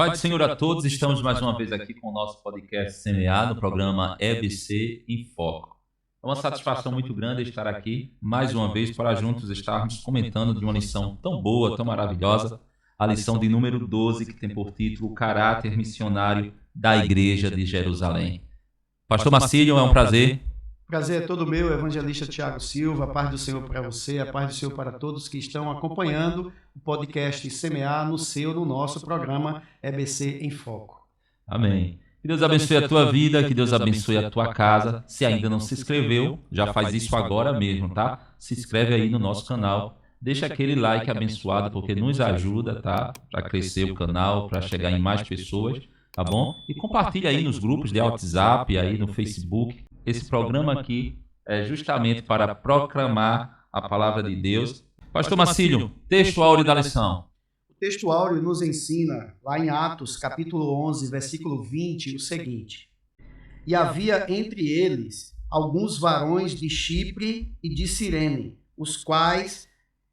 Pai do Senhor a todos, estamos mais uma vez aqui com o nosso podcast Semear, no programa EBC em Foco. É uma satisfação muito grande estar aqui, mais uma vez, para juntos estarmos comentando de uma lição tão boa, tão maravilhosa, a lição de número 12, que tem por título O Caráter Missionário da Igreja de Jerusalém. Pastor Marcílio, é um prazer. Prazer é todo meu, evangelista Tiago Silva, a paz do Senhor para você, a paz do Senhor para todos que estão acompanhando o podcast Semear no nosso programa EBC em Foco. Amém. Que Deus abençoe a tua vida, que Deus abençoe a tua casa. Se ainda não se inscreveu, já faz isso agora mesmo, tá? Se inscreve aí no nosso canal, deixa aquele like abençoado, porque nos ajuda, tá? Para crescer o canal, para chegar em mais pessoas, tá bom? E compartilha aí nos grupos de WhatsApp, aí no Facebook. Esse programa aqui é justamente para proclamar a palavra de Deus. Pastor Marcílio, texto áureo da lição. O texto áureo nos ensina, lá em Atos, capítulo 11, versículo 20, o seguinte: E havia entre eles alguns varões de Chipre e de Cirene, os quais,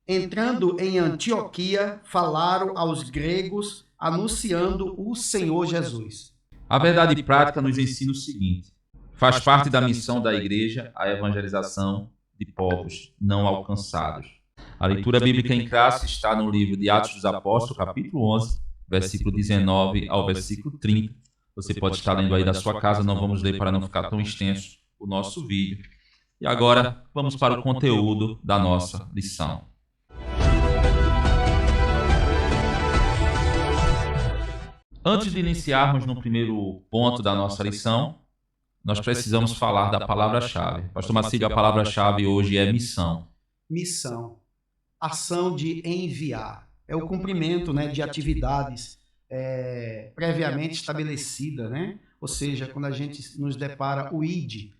entrando em Antioquia, falaram aos gregos, anunciando o Senhor Jesus. A verdade prática nos ensina o seguinte: faz parte da missão da igreja a evangelização de povos não alcançados. A leitura bíblica em classe está no livro de Atos dos Apóstolos, capítulo 11, versículo 19 ao versículo 30. Você pode estar lendo aí da sua casa, não vamos ler para não ficar tão extenso o nosso vídeo. E agora, vamos para o conteúdo da nossa lição. Antes de iniciarmos no primeiro ponto da nossa lição, nós precisamos falar da palavra-chave. Pastor Marcílio, a palavra-chave hoje é missão. Missão, ação de enviar. É o cumprimento, né, de atividades previamente estabelecidas, né? Ou seja, quando a gente nos depara o ide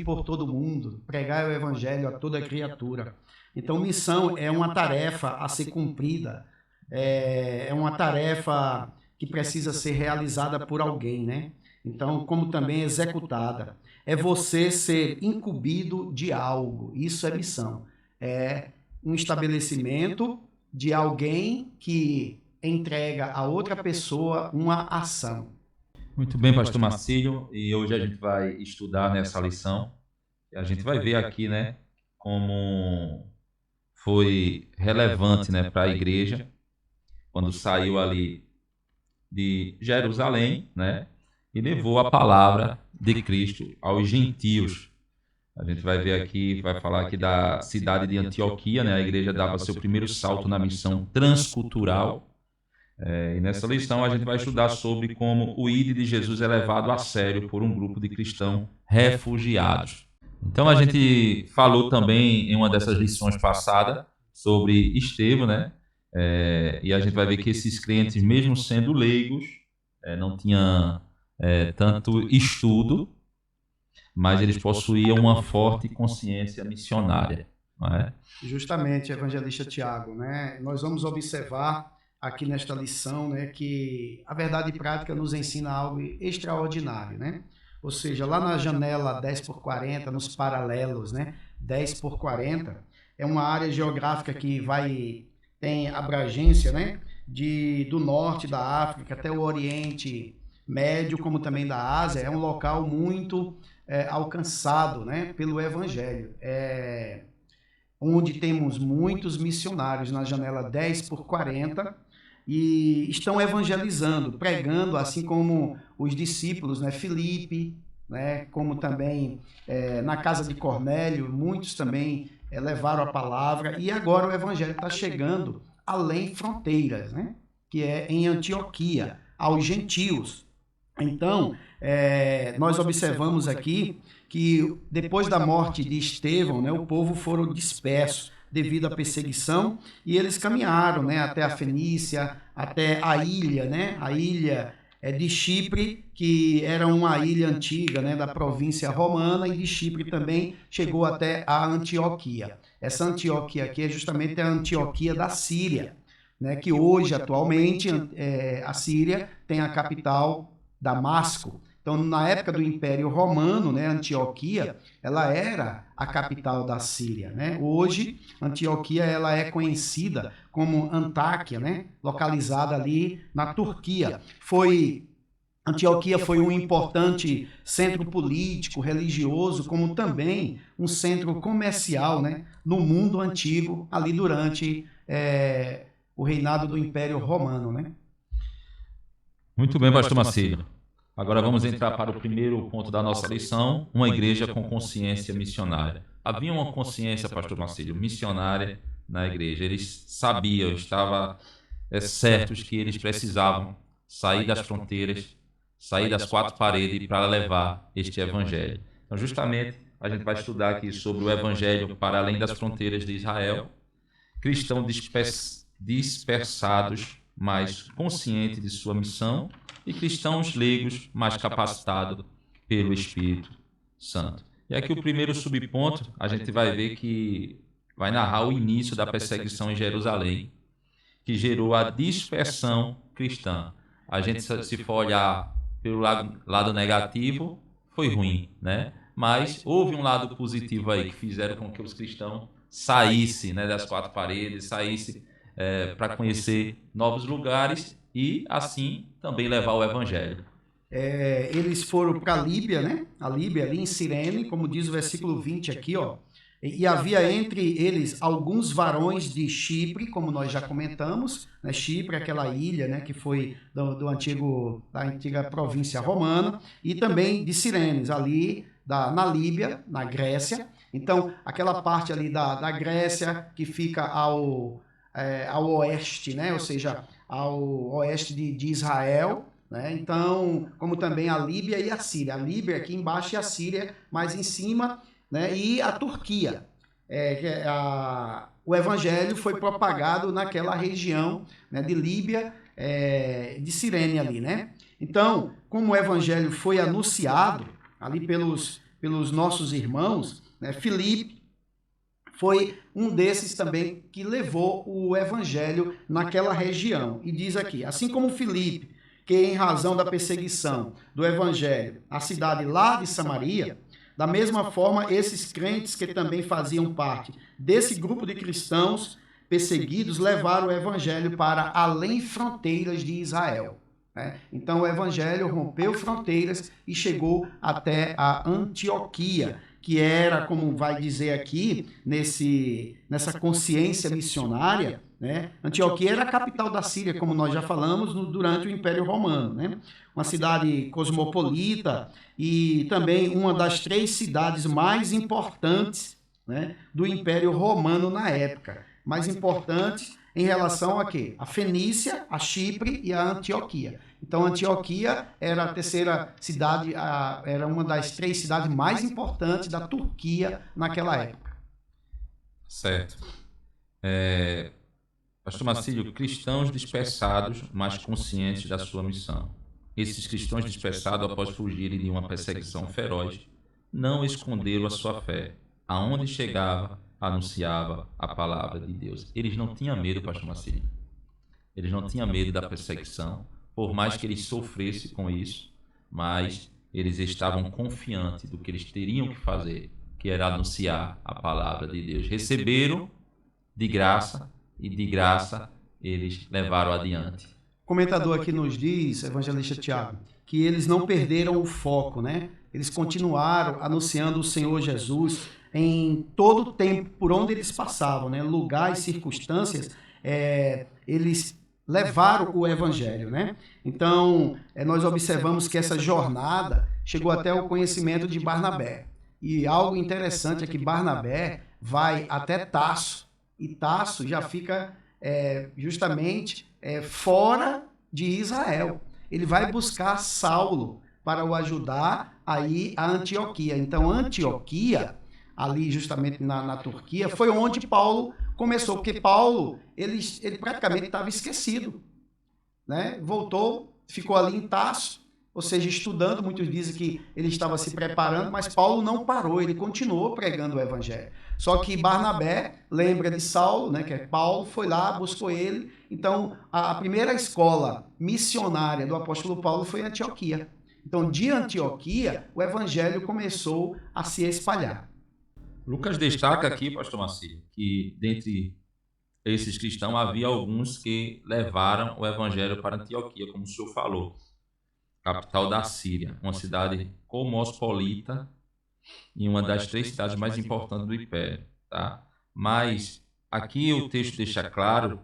por todo mundo, pregar o evangelho a toda criatura. Então, missão é uma tarefa a ser cumprida, é uma tarefa que precisa ser realizada por alguém, né? Então, como também executada. É você ser incumbido de algo. Isso é missão. É um estabelecimento de alguém que entrega a outra pessoa uma ação. Muito bem, pastor Marcílio. E hoje a gente vai estudar nessa lição. E a gente vai ver aqui, né, como foi relevante, né, para a igreja quando saiu ali de Jerusalém, né, e levou a palavra de Cristo aos gentios. A gente vai ver aqui, vai falar aqui da cidade de Antioquia, né? A igreja dava seu primeiro salto na missão transcultural. E nessa lição a gente vai estudar sobre como o ID de Jesus é levado a sério por um grupo de cristãos refugiados. Então a gente falou também em uma dessas lições passadas sobre Estevão, né? E a gente vai ver que esses crentes, mesmo sendo leigos, não tinham tanto estudo, mas eles possuíam uma forte consciência missionária, não é? Justamente, evangelista Tiago, né? Nós vamos observar aqui nesta lição, né, que a verdade prática nos ensina algo extraordinário, né? Ou seja, lá na janela 10x40, nos paralelos, né, 10x40, é uma área geográfica que tem abrangência, né, do norte da África até o Oriente Médio, como também da Ásia. É um local muito alcançado, né, pelo Evangelho, onde temos muitos missionários na janela 10x40 e estão evangelizando, pregando, assim como os discípulos, né, Filipe, né, como também na casa de Cornélio, muitos também levaram a palavra, e agora o Evangelho está chegando além fronteiras, né, que é em Antioquia, aos gentios. Então, nós observamos aqui que depois da morte de Estevão, né, o povo foram dispersos devido à perseguição, e eles caminharam, né, até a Fenícia, até a ilha, né, a ilha de Chipre, que era uma ilha antiga, né, da província romana, e de Chipre também chegou até a Antioquia. Essa Antioquia aqui é justamente a Antioquia da Síria, né, que hoje, atualmente, a Síria tem a capital Damasco. Então, na época do Império Romano, né, Antioquia, ela era a capital da Síria, né? Hoje, Antioquia ela é conhecida como Antáquia, né, localizada ali na Turquia. Antioquia foi um importante centro político, religioso, como também um centro comercial, né, no mundo antigo, ali durante o reinado do Império Romano, né? Muito bem, pastor Marcílio. Agora vamos entrar para o primeiro ponto da nossa lição, uma igreja com consciência missionária. Havia uma consciência, pastor Marcílio, missionária na igreja. Eles sabiam, estavam certos que eles precisavam sair das fronteiras, sair das quatro paredes para levar este evangelho. Então, justamente, a gente vai estudar aqui sobre o evangelho para além das fronteiras de Israel, cristãos dispersados, mas conscientes de sua missão, e cristãos leigos, mais capacitados pelo Espírito Santo. E aqui o primeiro subponto, a gente vai ver que vai narrar o início da perseguição em Jerusalém, que gerou a dispersão cristã. A gente, se for olhar pelo lado negativo, foi ruim, né? Mas houve um lado positivo aí, que fizeram com que os cristãos saíssem, né, das quatro paredes, saíssem para conhecer novos lugares e, assim, também levar o evangelho. Eles foram para a Líbia, né? A Líbia, ali em Cirene, como diz o versículo 20 aqui, ó. E havia entre eles alguns varões de Chipre, como nós já comentamos, né? Chipre, aquela ilha, né, que foi da antiga província romana, e também de Cirenes, ali na Líbia, na Grécia. Então, aquela parte ali da Grécia que fica ao oeste, né? Ou seja, ao oeste de Israel, né? Então, como também a Líbia e a Síria. A Líbia aqui embaixo e a Síria mais em cima, né? E a Turquia. O evangelho foi propagado naquela região, né, de Líbia, de Cirene ali, né? Então, como o evangelho foi anunciado ali pelos nossos irmãos, né, Filipe foi um desses também que levou o evangelho naquela região. E diz aqui, assim como Filipe, que em razão da perseguição do evangelho, a cidade lá de Samaria, da mesma forma, esses crentes que também faziam parte desse grupo de cristãos perseguidos levaram o evangelho para além fronteiras de Israel. Então, o evangelho rompeu fronteiras e chegou até a Antioquia, que era, como vai dizer aqui, nessa consciência missionária, né? Antioquia era a capital da Síria, como nós já falamos, durante o Império Romano, né? Uma cidade cosmopolita e também uma das 3 cidades mais importantes, né, do Império Romano na época. Mais importantes em relação a quê? A Fenícia, a Chipre e a Antioquia. Então, Antioquia era a terceira cidade, era uma das 3 cidades mais importantes da Turquia naquela época. Certo. Pastor Marcílio, cristãos dispersados, mas conscientes da sua missão. Esses cristãos dispersados, após fugirem de uma perseguição feroz, não esconderam a sua fé. Aonde chegava, anunciava a palavra de Deus. Eles não tinham medo, pastor Marcílio. Eles não tinham medo da perseguição, por mais que eles sofressem com isso, mas eles estavam confiantes do que eles teriam que fazer, que era anunciar a palavra de Deus. Receberam de graça e de graça eles levaram adiante. O comentador aqui nos diz, evangelista Tiago, que eles não perderam o foco, né? Eles continuaram anunciando o Senhor Jesus em todo o tempo, por onde eles passavam, né? Lugar e circunstâncias, eles levaram o evangelho, né? Então, nós observamos que essa jornada chegou até o conhecimento de Barnabé. E algo interessante é que Barnabé vai até Tarso, e Tarso já fica justamente fora de Israel. Ele vai buscar Saulo para o ajudar a ir a Antioquia. Então, Antioquia, ali justamente na Turquia, foi onde Paulo começou, porque Paulo, ele praticamente estava esquecido, né? Voltou, ficou ali em Tarso, ou seja, estudando. Muitos dizem que ele estava se preparando, mas Paulo não parou, ele continuou pregando o evangelho. Só que Barnabé lembra de Saulo, né, que é Paulo, foi lá, buscou ele. Então, a primeira escola missionária do apóstolo Paulo foi em Antioquia. Então, de Antioquia, o evangelho começou a se espalhar. Lucas destaca aqui, pastor Marcílio, que dentre esses cristãos havia alguns que levaram o evangelho para Antioquia, como o senhor falou, capital da Síria, uma cidade cosmopolita e uma das 3 cidades mais importantes do Império, tá? Mas aqui o texto deixa claro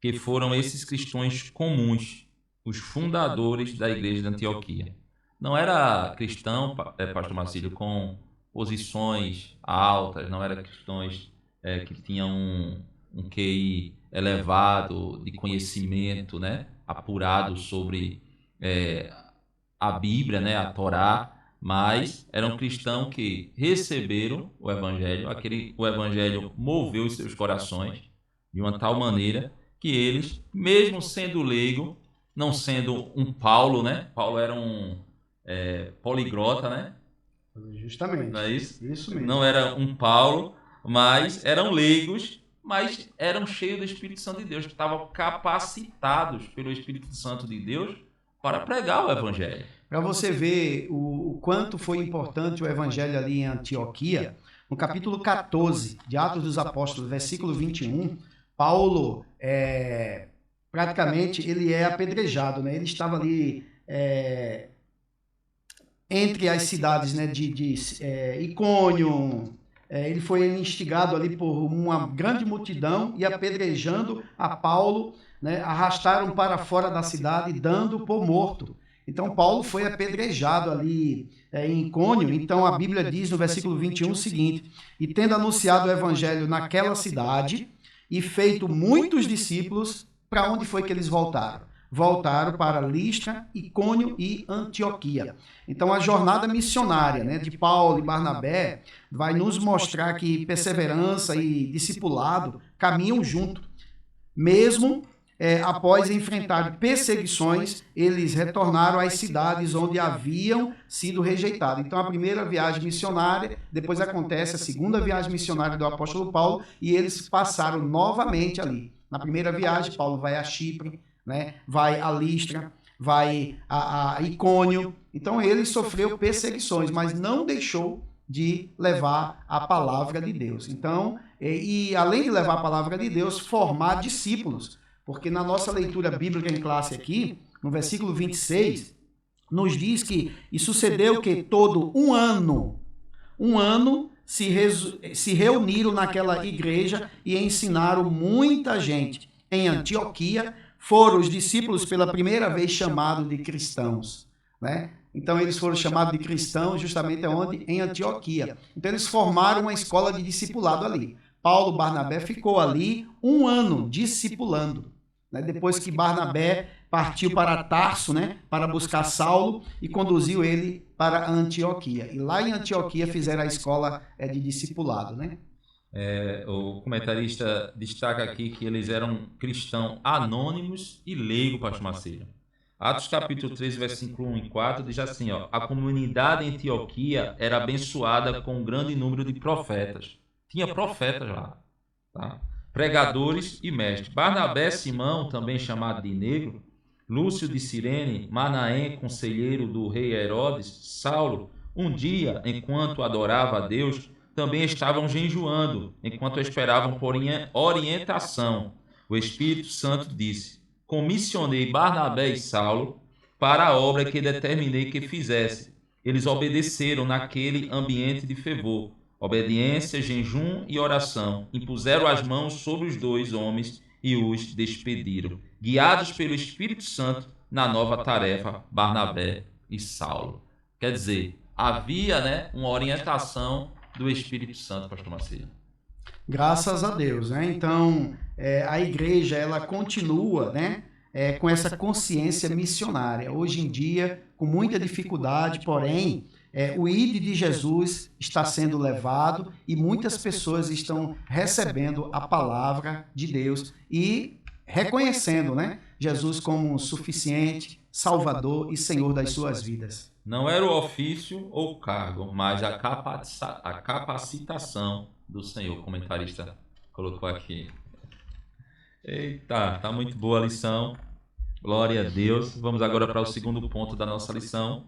que foram esses cristãos comuns, os fundadores da igreja de Antioquia. Não era cristão, pastor Marcílio, com posições altas, não era cristãos que tinham um QI elevado de conhecimento, né, apurado sobre a Bíblia, né, a Torá, mas eram cristãos que receberam o Evangelho, o Evangelho moveu os seus corações de uma tal maneira que eles, mesmo sendo leigo, não sendo um Paulo, né? Paulo era um poliglota, né? Justamente. Não é isso? Isso mesmo. Não era um Paulo, mas eram leigos, mas eram cheios do Espírito Santo de Deus, que estavam capacitados pelo Espírito Santo de Deus para pregar o Evangelho. Para você ver o quanto foi importante o evangelho ali em Antioquia, no capítulo 14 de Atos dos Apóstolos, versículo 21, Paulo, praticamente, ele é apedrejado, né? Ele estava ali entre as cidades, né, de Icônio. Ele foi instigado ali por uma grande multidão e apedrejando a Paulo, né, arrastaram para fora da cidade, dando por morto. Então, Paulo foi apedrejado ali em Icônio. Então, a Bíblia diz no versículo 21 o seguinte: e tendo anunciado o evangelho naquela cidade e feito muitos discípulos, para onde foi que eles voltaram? Voltaram para Listra, Icônio e Antioquia. Então, a jornada missionária, né, de Paulo e Barnabé vai nos mostrar que perseverança e discipulado caminham junto. Mesmo após enfrentar perseguições, eles retornaram às cidades onde haviam sido rejeitados. Então, a primeira viagem missionária, depois acontece a segunda viagem missionária do apóstolo Paulo, e eles passaram novamente ali. Na primeira viagem, Paulo vai a Chipre, né, vai a Listra, vai a Icônio. Então, ele sofreu perseguições, mas não deixou de levar a palavra de Deus. Então, e além de levar a palavra de Deus, formar discípulos. Porque na nossa leitura bíblica em classe aqui, no versículo 26, nos diz que e sucedeu que todo um ano se reuniram naquela igreja e ensinaram muita gente. Em Antioquia, foram os discípulos pela primeira vez chamados de cristãos, né? Então, eles foram chamados de cristãos justamente onde? Em Antioquia. Então, eles formaram uma escola de discipulado ali. Paulo, Barnabé ficou ali um ano discipulando, né? Depois que Barnabé partiu para Tarso, né, para buscar Saulo e conduziu ele para Antioquia. E lá em Antioquia fizeram a escola de discipulado, né? O comentarista destaca aqui que eles eram cristãos anônimos e leigos, pastor Marcílio. Atos capítulo 3, versículo 1 e 4 diz assim, ó, a comunidade em Antioquia era abençoada com um grande número de profetas. Tinha profetas lá, tá? Pregadores e mestres. Barnabé, Simão, também chamado de Negro, Lúcio de Cirene, Manaém, conselheiro do rei Herodes, Saulo, um dia, enquanto adorava a Deus, também estavam jejuando, enquanto esperavam por orientação. O Espírito Santo disse, comissionei Barnabé e Saulo para a obra que determinei que fizesse. Eles obedeceram naquele ambiente de fervor, obediência, jejum e oração. Impuseram as mãos sobre os 2 homens e os despediram, guiados pelo Espírito Santo na nova tarefa, Barnabé e Saulo. Quer dizer, havia, né, uma orientação do Espírito Santo, pastor Marcílio. Graças a Deus, né? Então, a igreja, ela continua, né, com essa consciência missionária. Hoje em dia, com muita dificuldade, porém, o ID de Jesus está sendo levado e muitas pessoas estão recebendo a palavra de Deus e reconhecendo, né, Jesus como suficiente, Salvador e Senhor das suas vidas. Não era o ofício ou cargo, mas a capacitação do Senhor, o comentarista colocou aqui. Eita, tá muito boa a lição. Glória a Deus. Vamos agora para o segundo ponto da nossa lição.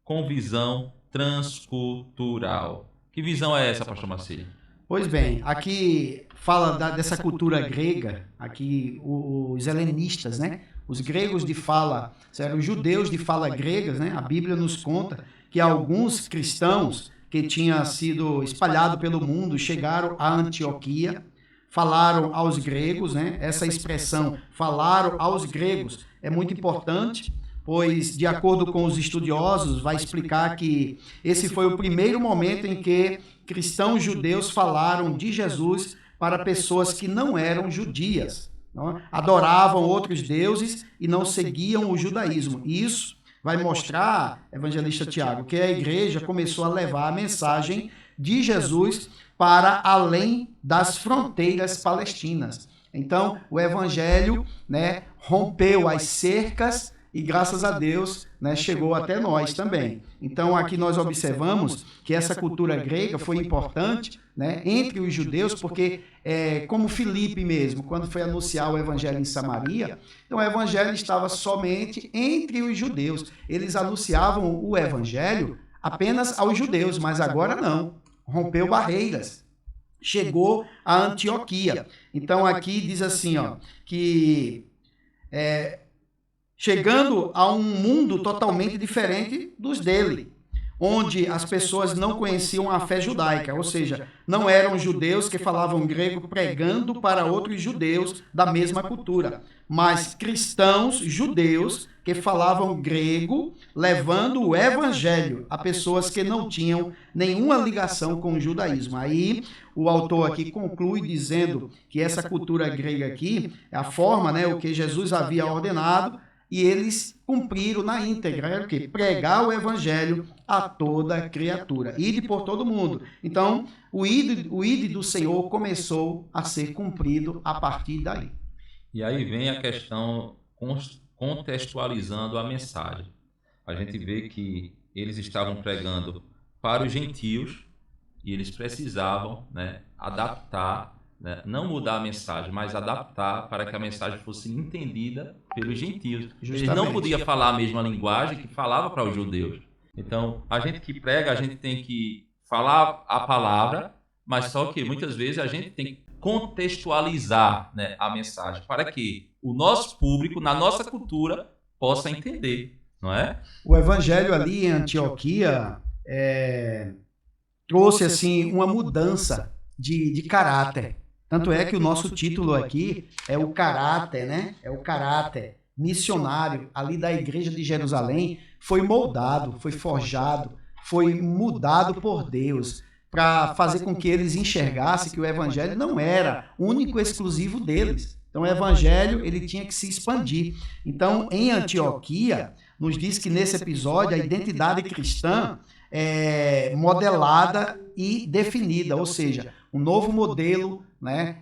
com visão transcultural. Que visão é essa, pastor Marcílio? Pois bem, aqui fala dessa cultura grega, aqui os helenistas, né? Os gregos de fala, os judeus de fala gregas, né? A Bíblia nos conta que alguns cristãos que tinham sido espalhados pelo mundo chegaram a Antioquia, falaram aos gregos, né? Essa expressão, falaram aos gregos, é muito importante, pois, de acordo com os estudiosos, vai explicar que esse foi o primeiro momento em que cristãos judeus falaram de Jesus para pessoas que não eram judias, não? Adoravam outros deuses e não seguiam o judaísmo. Isso vai mostrar, evangelista Tiago, que a igreja começou a levar a mensagem de Jesus para além das fronteiras palestinas. Então, o evangelho, né, rompeu as cercas e, graças a Deus, né, chegou até nós também. Então, aqui nós observamos que essa cultura grega foi importante, né, entre os judeus, porque, como Filipe mesmo, quando foi anunciar o evangelho em Samaria, então o evangelho estava somente entre os judeus. Eles anunciavam o evangelho apenas aos judeus, mas agora não. Rompeu barreiras. Chegou a Antioquia. Então, aqui diz assim, ó, que... chegando a um mundo totalmente diferente dos dele, onde as pessoas não conheciam a fé judaica, ou seja, não eram judeus que falavam grego pregando para outros judeus da mesma cultura, mas cristãos judeus que falavam grego, levando o evangelho a pessoas que não tinham nenhuma ligação com o judaísmo. Aí o autor aqui conclui dizendo que essa cultura grega aqui, a forma, né, o que Jesus havia ordenado, e eles cumpriram na íntegra, era o quê? Pregar o evangelho a toda criatura, ide por todo mundo. Então, o ide do Senhor começou a ser cumprido a partir daí. E aí vem a questão contextualizando a mensagem. A gente vê que eles estavam pregando para os gentios e eles precisavam, né, adaptar, né, não mudar a mensagem, mas adaptar para que a mensagem fosse entendida pelos gentios. Justamente. Eles não podiam falar a mesma linguagem que falava para os judeus. Então, a gente que prega, a gente tem que falar a palavra, mas só que muitas vezes a gente tem que contextualizar, né, a mensagem para que o nosso público, na nossa cultura, possa entender, não é? O evangelho ali em Antioquia trouxe assim uma mudança de caráter. Tanto é que o nosso título aqui é o caráter, né? É o caráter missionário ali da igreja de Jerusalém, foi moldado, foi forjado, foi mudado por Deus para fazer com que eles enxergassem que o evangelho não era único e exclusivo deles. Então o evangelho ele tinha que se expandir. Então em Antioquia nos diz que nesse episódio a identidade cristã é modelada e definida, ou seja, um novo modelo, né,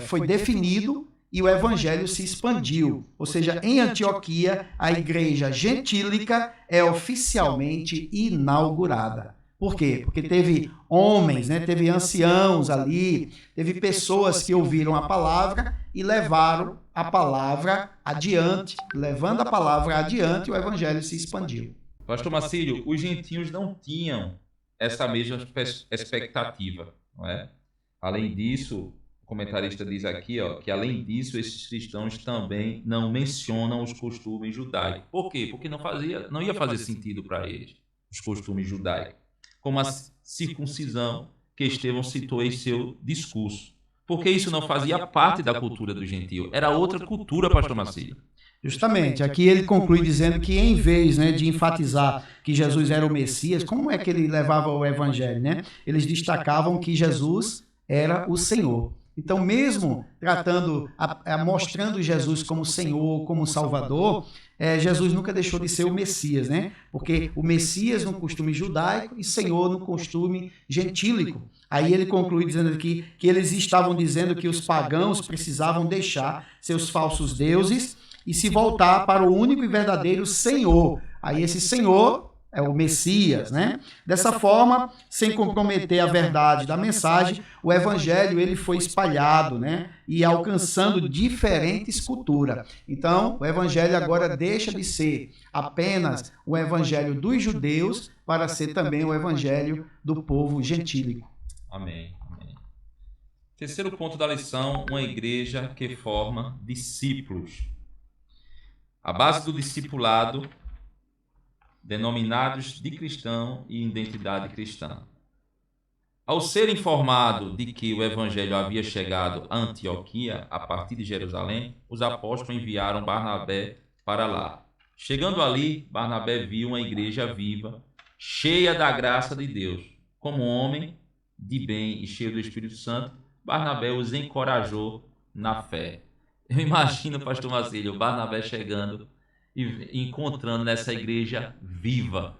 foi definido e o evangelho se expandiu. Ou seja, em Antioquia, a igreja gentílica é oficialmente inaugurada. Por quê? Porque teve homens, né, teve anciãos ali, teve pessoas que ouviram a palavra e levaram a palavra adiante. Levando a palavra adiante, o evangelho se expandiu. Pastor Marcílio, os gentios não tinham essa mesma expectativa, não é? Além disso, o comentarista diz aqui, ó, que além disso, esses cristãos também não mencionam os costumes judaicos. Por quê? Porque não ia fazer sentido para eles, os costumes judaicos. Como a circuncisão que Estevão citou em seu discurso. Porque isso não fazia parte da cultura do gentio. Era outra cultura, pastor Marcílio. Justamente, aqui ele conclui dizendo que em vez, né, de enfatizar que Jesus era o Messias, como é que ele levava o evangelho, né? Eles destacavam que Jesus era o Senhor. Então, mesmo mostrando Jesus como Senhor, como Salvador, Jesus nunca deixou de ser o Messias, né? Porque o Messias no costume judaico e Senhor no costume gentílico. Aí ele conclui dizendo aqui que eles estavam dizendo que os pagãos precisavam deixar seus falsos deuses e se voltar para o único e verdadeiro Senhor. Aí esse Senhor o Messias, né? Dessa forma, sem comprometer a verdade da mensagem, o evangelho ele foi espalhado, né? E alcançando diferentes culturas. Então, o evangelho agora deixa de ser apenas o evangelho dos judeus para ser também o evangelho do povo gentílico. Amém. Amém. Terceiro ponto da lição, uma igreja que forma discípulos. A base do discipulado, denominados de cristão e identidade cristã. Ao ser informado de que o evangelho havia chegado a Antioquia, a partir de Jerusalém, os apóstolos enviaram Barnabé para lá. Chegando ali, Barnabé viu uma igreja viva, cheia da graça de Deus. Como homem de bem e cheio do Espírito Santo, Barnabé os encorajou na fé. Eu imagino, pastor Marcílio, Barnabé chegando e encontrando nessa igreja viva.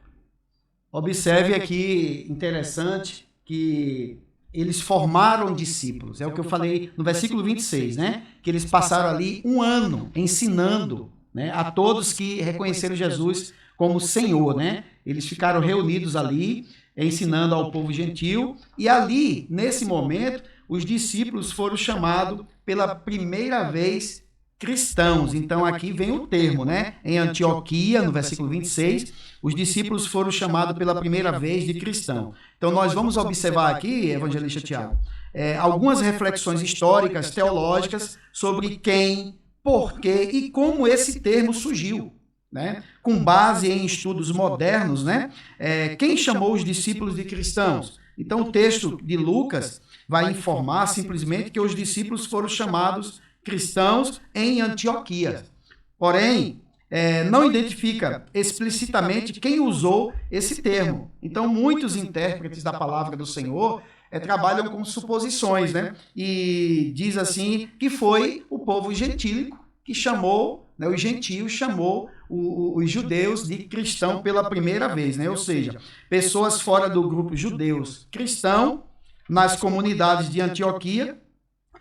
Observe aqui, interessante, que eles formaram discípulos. É o que eu falei no versículo 26, né? Que eles passaram ali um ano ensinando, né, a todos que reconheceram Jesus como Senhor, né? Eles ficaram reunidos ali, ensinando ao povo gentil, e ali, nesse momento, os discípulos foram chamados pela primeira vez cristãos. Então aqui vem o termo, né? Em Antioquia, no versículo 26, os discípulos foram chamados pela primeira vez de cristão. Então nós vamos observar aqui, evangelista Tiago, algumas reflexões históricas, teológicas, sobre quem, por quê e como esse termo surgiu, né? Com base em estudos modernos, né? Quem chamou os discípulos de cristãos? Então o texto de Lucas vai informar simplesmente que os discípulos foram chamados cristãos em Antioquia. Porém, não identifica explicitamente quem usou esse termo. Então, muitos intérpretes da palavra do Senhor trabalham com suposições, né? E diz assim que foi o povo gentílico que chamou, né, os gentios chamou os judeus de cristão pela primeira vez, né? Ou seja, pessoas fora do grupo judeus cristão nas comunidades de Antioquia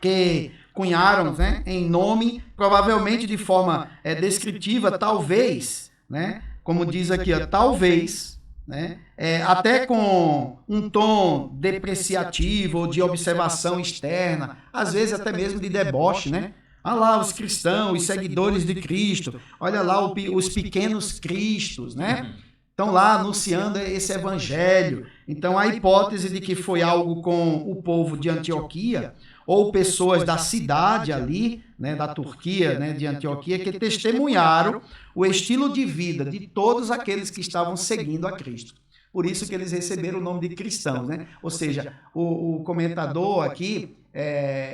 que cunharam, né, em nome, provavelmente de forma descritiva, talvez, né, como diz aqui, talvez, né, até com um tom depreciativo ou de observação externa, às vezes até mesmo de deboche, né? Olha lá os cristãos, os seguidores de Cristo, olha lá os pequenos cristos, né? Estão lá anunciando esse evangelho. Então a hipótese de que foi algo com o povo de Antioquia, ou pessoas da cidade ali, né, da Turquia, né, de Antioquia, que testemunharam o estilo de vida de todos aqueles que estavam seguindo a Cristo. Por isso que eles receberam o nome de cristãos, né? Ou seja, o comentador aqui,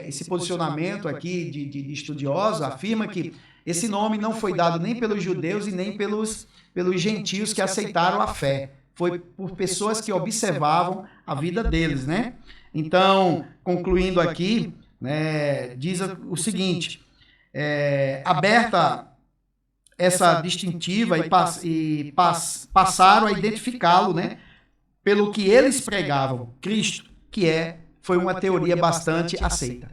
esse posicionamento aqui de estudioso, afirma que esse nome não foi dado nem pelos judeus e nem pelos gentios que aceitaram a fé. Foi por pessoas que observavam a vida deles, né? Então, concluindo aqui, né, diz o seguinte, aberta essa distintiva e passaram a identificá-lo, né, pelo que eles pregavam, Cristo, que foi uma teoria bastante aceita.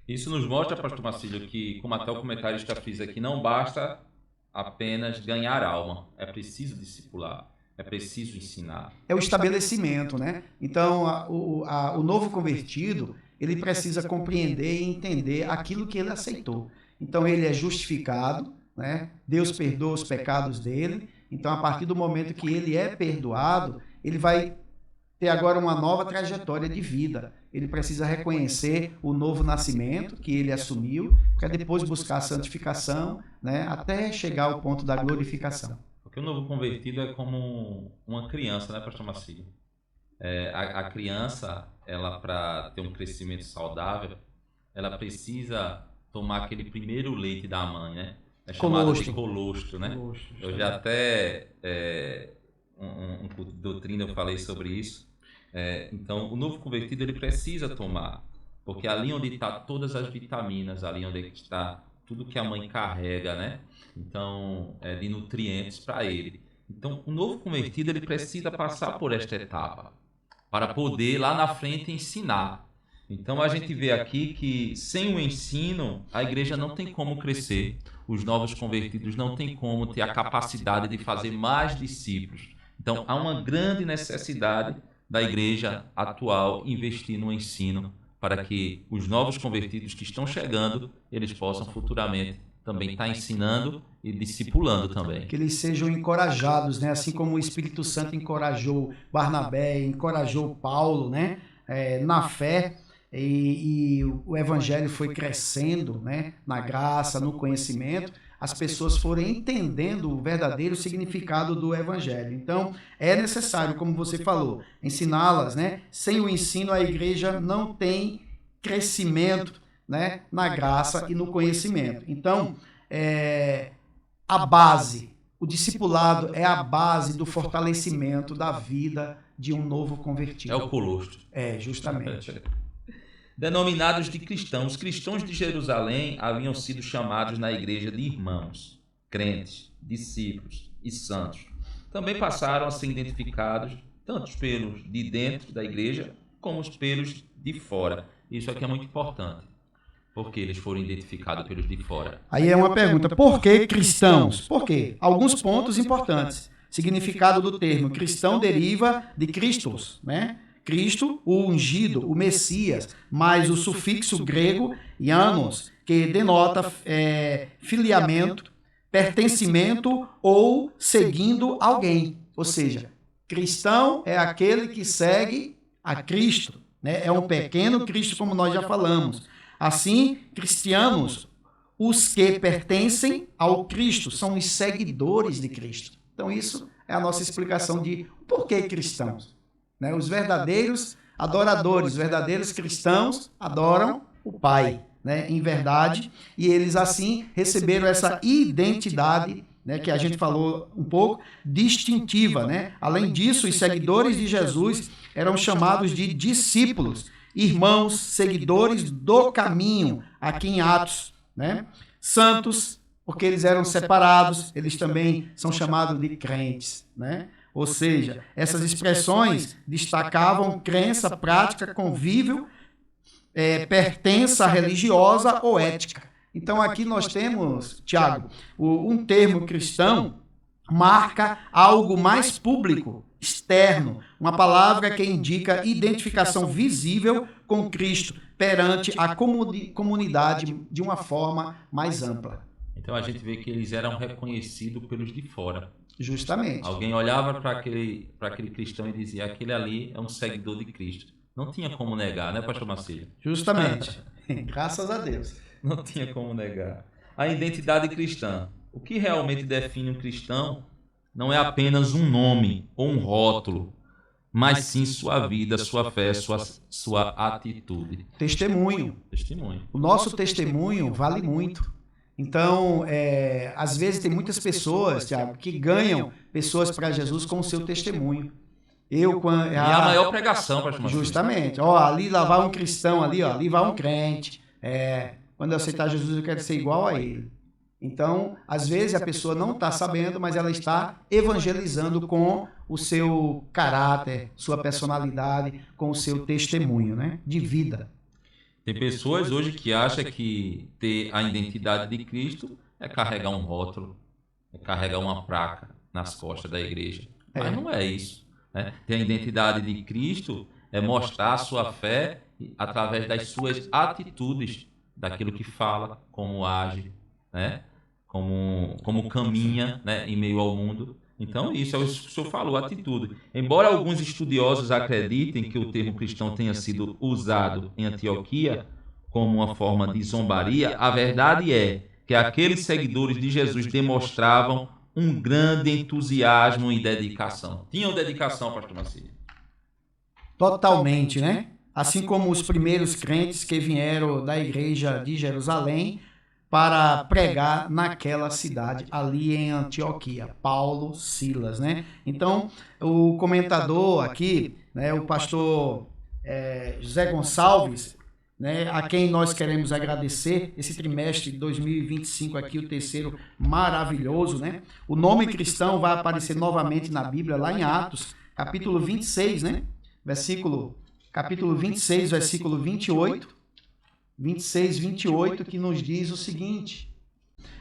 Isso nos mostra, pastor Marcílio, que, como até o comentarista fez aqui, não basta apenas ganhar alma, é preciso discipular. É preciso ensinar. É o estabelecimento, né? Então, o novo convertido, ele precisa compreender e entender aquilo que ele aceitou. Então, ele é justificado, né? Deus perdoa os pecados dele. Então, a partir do momento que ele é perdoado, ele vai ter agora uma nova trajetória de vida. Ele precisa reconhecer o novo nascimento que ele assumiu, para depois buscar a santificação, né? Até chegar ao ponto da glorificação. Porque o novo convertido é como uma criança, né, pastor Marcílio? A criança, ela, para ter um crescimento saudável, ela precisa tomar aquele primeiro leite da mãe, né? É chamado de colostro, né? Colostro, eu já até, um doutrina eu falei sobre isso. Então, o novo convertido, ele precisa tomar, porque ali onde está todas as vitaminas, ali onde está tudo que a mãe carrega, né? Então, de nutrientes para ele. Então, o novo convertido, ele precisa passar por esta etapa para poder lá na frente ensinar. Então a gente vê aqui que sem o ensino, a igreja não tem como crescer, os novos convertidos não têm como ter a capacidade de fazer mais discípulos. Então há uma grande necessidade da igreja atual investir no ensino para que os novos convertidos que estão chegando, eles possam futuramente também estar ensinando e discipulando também. Que eles sejam encorajados, né? Assim como o Espírito Santo encorajou Barnabé, encorajou Paulo, né? Na fé, e o evangelho foi crescendo, né? Na graça, no conhecimento, as pessoas foram entendendo o verdadeiro significado do evangelho. Então, é necessário, como você falou, ensiná-las, né? Sem o ensino, a igreja não tem crescimento, né? Na graça e no conhecimento. Então, a base, o discipulado é a base do fortalecimento da vida de um novo convertido. É o colostro. Justamente. Denominados de cristãos, os cristãos de Jerusalém haviam sido chamados na igreja de irmãos, crentes, discípulos e santos. Também passaram a ser identificados tanto pelos de dentro da igreja como pelos de fora. Isso aqui é muito importante, porque eles foram identificados pelos de fora. Aí é uma pergunta, por que cristãos? Por quê? Alguns pontos importantes. Significado do termo cristão deriva de Christos, né? Cristo, o ungido, o Messias, mais o sufixo grego ianos, que denota filiamento, pertencimento ou seguindo alguém. Ou seja, cristão é aquele que segue a Cristo, né? É um pequeno Cristo, como nós já falamos. Assim, cristianos, os que pertencem ao Cristo, são os seguidores de Cristo. Então, isso é a nossa explicação de por que cristãos. Né? Os verdadeiros adoradores, os verdadeiros cristãos adoram o Pai, né? Em verdade, e eles assim receberam essa identidade, né, que a gente falou um pouco, distintiva. Né? Além disso, os seguidores de Jesus eram chamados de discípulos, irmãos, seguidores do caminho, aqui em Atos. Né? Santos, porque eles eram separados, eles também são chamados de crentes, né? Ou seja, essas expressões destacavam crença, prática, convívio, pertença religiosa ou ética. Então aqui nós temos, Tiago, um termo cristão marca algo mais público, externo, uma palavra que indica identificação visível com Cristo perante a comunidade de uma forma mais ampla. Então a gente vê que eles eram reconhecidos pelos de fora. Justamente. Alguém olhava para aquele cristão e dizia, aquele ali é um seguidor de Cristo. Não tinha como negar, né, pastor Marcílio? Justamente. Graças a Deus. Não tinha como negar. A identidade cristã. O que realmente define um cristão não é apenas um nome ou um rótulo, mas sim sua vida, sua fé, sua atitude. Testemunho. O nosso testemunho vale muito. Então, às vezes tem muitas pessoas, Tiago, que ganham pessoas para Jesus com o seu testemunho. E a maior pregação, pastor Marcílio. Justamente. Ali lá vai um cristão, ali vai um crente. Quando eu aceitar Jesus, eu quero ser igual a ele. Então, às vezes a pessoa não está sabendo, mas ela está evangelizando com o seu caráter, sua personalidade, com o seu testemunho, né, de vida. Tem pessoas hoje que acham que ter a identidade de Cristo é carregar um rótulo, é carregar uma placa nas costas da igreja. Mas não é isso. Né? Ter a identidade de Cristo é mostrar a sua fé através das suas atitudes, daquilo que fala, como age, né? como caminha, né, em meio ao mundo. Então, isso é o que o senhor falou, atitude. Embora alguns estudiosos acreditem que o termo cristão tenha sido usado em Antioquia como uma forma de zombaria, a verdade é que aqueles seguidores de Jesus demonstravam um grande entusiasmo e dedicação. Tinham dedicação, pastor Marcílio? Totalmente, né? Assim como os primeiros crentes que vieram da igreja de Jerusalém para pregar naquela cidade, ali em Antioquia, Paulo, Silas, né? Então, o comentador aqui, né, o pastor José Gonçalves, né, a quem nós queremos agradecer, esse trimestre de 2025 aqui, o terceiro maravilhoso, né? O nome cristão vai aparecer novamente na Bíblia, lá em Atos, capítulo 26, né? Versículo capítulo 26, versículo 28, 26, 28, que nos diz o seguinte: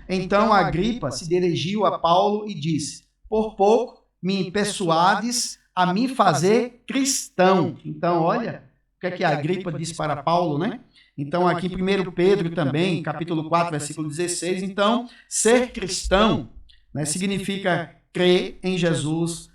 Então Agripa se dirigiu a Paulo e disse: Por pouco me persuades a me fazer cristão. Então, olha, o que é que Agripa disse para Paulo, né? Então, aqui em 1 Pedro também, capítulo 4, versículo 16, então, ser cristão, né, significa crer em Jesus,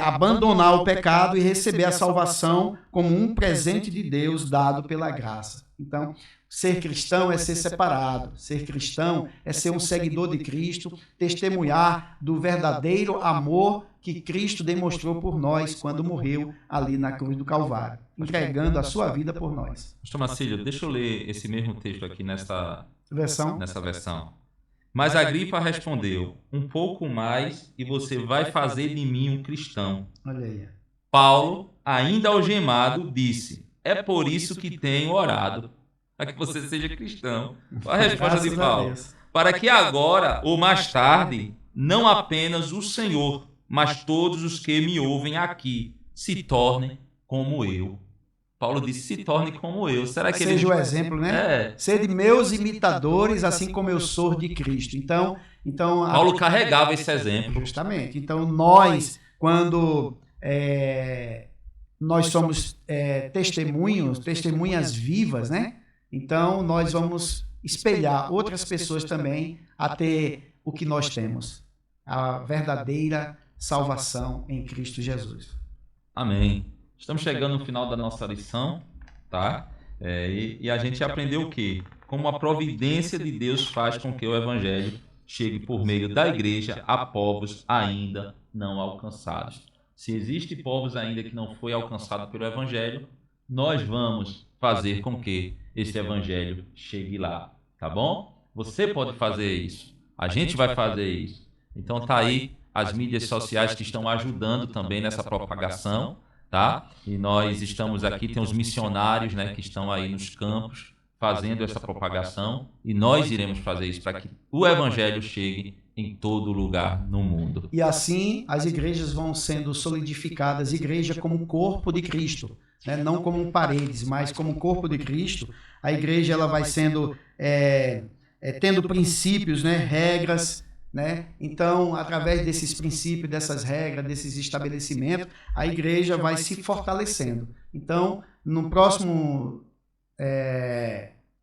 abandonar o pecado e receber a salvação como um presente de Deus dado pela graça. Então, ser cristão é ser separado, ser cristão é ser um seguidor de Cristo, testemunhar do verdadeiro amor que Cristo demonstrou por nós quando morreu ali na cruz do Calvário, entregando a sua vida por nós. Pastor Marcílio, deixa eu ler esse mesmo texto aqui nessa versão. Mas Agripa respondeu: um pouco mais e você vai fazer de mim um cristão. Olha aí. Paulo, ainda algemado, disse: é por isso que tenho orado, para que você seja cristão. A resposta de Paulo: para que agora ou mais tarde, não apenas o Senhor, mas todos os que me ouvem aqui se tornem como eu. Paulo disse: se torne como eu. Será que seja o exemplo, né? Sede meus imitadores, assim como eu sou de Cristo. Então Paulo carregava esse exemplo. Justamente. Então, nós, quando nós somos testemunhas vivas, né? Então, nós vamos espelhar outras pessoas também a ter o que nós temos. A verdadeira salvação em Cristo Jesus. Amém. Estamos chegando no final da nossa lição, tá? E a gente aprendeu o quê? Como a providência de Deus faz com que o Evangelho chegue por meio da igreja a povos ainda não alcançados. Se existem povos ainda que não foi alcançado pelo Evangelho, nós vamos fazer com que esse Evangelho chegue lá, tá bom? Você pode fazer isso. A gente vai fazer isso. Então tá aí as mídias sociais que estão ajudando também nessa propagação, tá? E nós estamos aqui, tem os missionários, né, que estão aí nos campos fazendo essa propagação, e nós iremos fazer isso para que o Evangelho chegue em todo lugar no mundo. E assim as igrejas vão sendo solidificadas, igreja como corpo de Cristo, né? Não como paredes, mas como corpo de Cristo. A igreja ela vai sendo tendo princípios, né, regras, né? Então, através desses princípios, dessas regras, desses estabelecimentos, a igreja vai se fortalecendo. Então,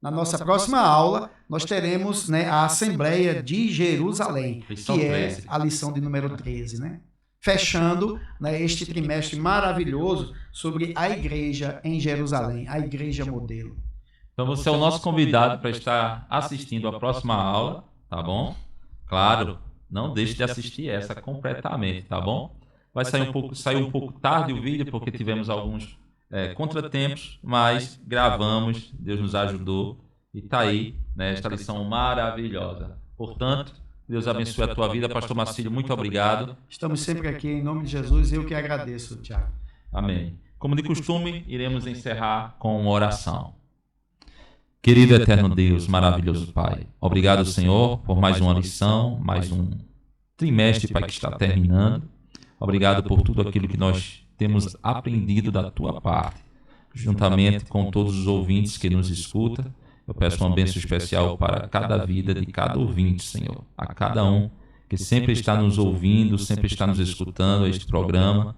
na nossa próxima aula, nós teremos, né, a Assembleia de Jerusalém, que é a lição de número 13, né? Fechando, né, este trimestre maravilhoso sobre a igreja em Jerusalém, a igreja modelo. Então, você é o nosso convidado para estar assistindo a próxima aula, tá bom? Claro, não deixe de assistir essa completamente, tá bom? Vai sair um pouco tarde o vídeo, porque tivemos alguns contratempos, mas gravamos, Deus nos ajudou e tá aí, né, esta lição maravilhosa. Portanto, Deus abençoe a tua vida. Pastor Marcílio, muito obrigado. Estamos sempre aqui em nome de Jesus, eu que agradeço, Tiago. Amém. Como de costume, iremos encerrar com uma oração. Querido eterno Deus, maravilhoso Pai, obrigado, Senhor, por mais uma lição, mais um trimestre, Pai, que está terminando. Obrigado por tudo aquilo que nós temos aprendido da Tua parte, juntamente com todos os ouvintes que nos escutam. Eu peço uma bênção especial para cada vida de cada ouvinte, Senhor, a cada um que sempre está nos ouvindo, sempre está nos escutando este programa,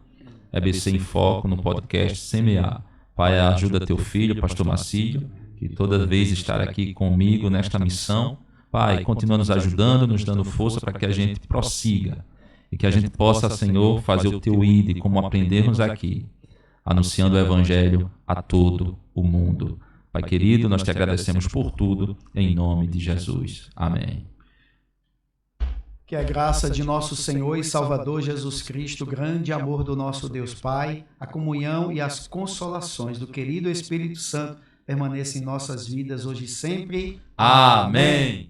EBC em Foco, no podcast Semear. Pai, ajuda Teu filho, Pastor Marcílio, que toda vez estar aqui comigo nesta missão. Pai, continua nos ajudando, nos dando força para que a gente prossiga e que a gente possa, Senhor, fazer o Teu ID, como aprendemos aqui, anunciando o Evangelho a todo o mundo. Pai querido, nós Te agradecemos por tudo, em nome de Jesus. Amém. Que a graça de nosso Senhor e Salvador Jesus Cristo, o grande amor do nosso Deus Pai, a comunhão e as consolações do querido Espírito Santo permaneça em nossas vidas hoje e sempre. Amém.